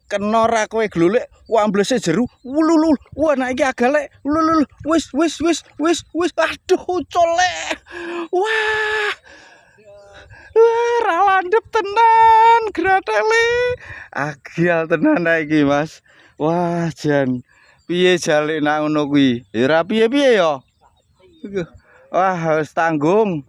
Kena ra kowe gluluk, amblese jeru. Wululul. Wah, nek iki agak lek. Wululul. Wis. Aduh, colek. Wah. Wah, ra landhep tenan gratele. Agial tenan iki, Mas. Wah, jan. Piye jalik nak ngono kuwi? Ya ra piye-piye ya. Wah, wis tanggung.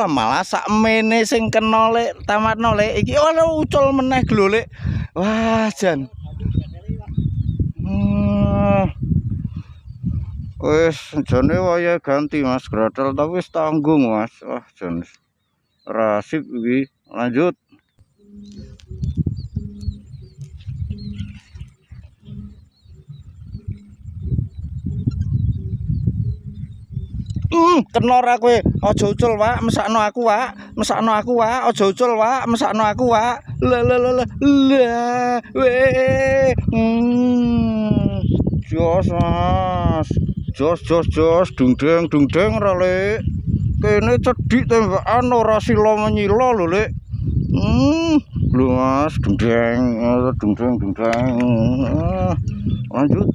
Malah sak mene sing kena lek tamatno lek iki ora ucul meneh glolek. Wah, jan. Wis jane waya ganti Mas Gratel tapi wis tanggung Mas. Wah, jan rasik iki. Lanjut. Kena ora kowe. Aja ucul, Wak. Mesakno aku, Wak. Aja ucul, Wak. Mesakno aku, Wak. Lah. Weh. Jos, Mas. Jos. Dungdeng ora, Lek. Kene cedhik tembakan ora sila menyila lho, Lek. Lho, Mas. Dungdeng. Lanjut.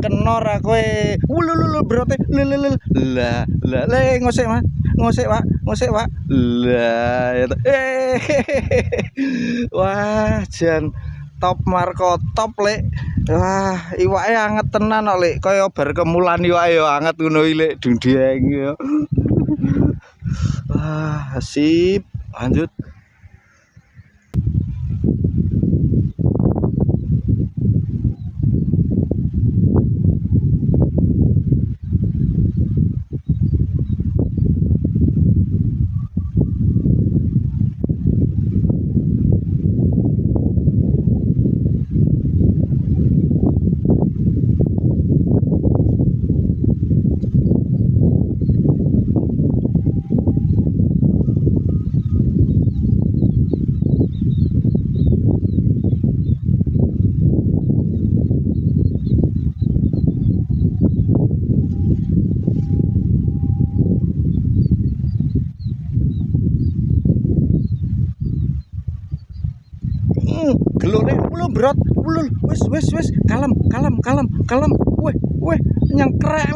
Kena ra kowe. Wululul brote. Lah, ngosek Mas. Ngosek, Pak. Lah, ya. Wah, jan top marko top, Lek. Wah, iwake anget tenan kok, Lek. Kaya bar kemulan iwake yo anget ngono iki, Lek. Dundeng yo. Wah, sip. Lanjut. Gelone ulun brot, ulun wis kalem. Weh nyangkrek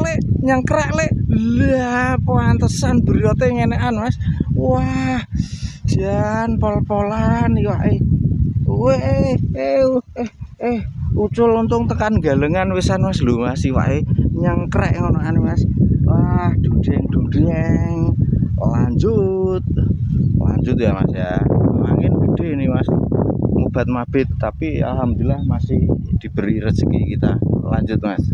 Lek. Lah pantesan brote ngenekan Mas. Wah, jan pol-polan iwake. Weh ucul untung tekan galengan wisan Mas lho Mas iwake nyangkrek ngonoan Mas. Wah, dundeng. Lanjut ya Mas ya. Angin gede ini Mas. Mubat mabit tapi alhamdulillah masih diberi rezeki kita. Lanjut Mas.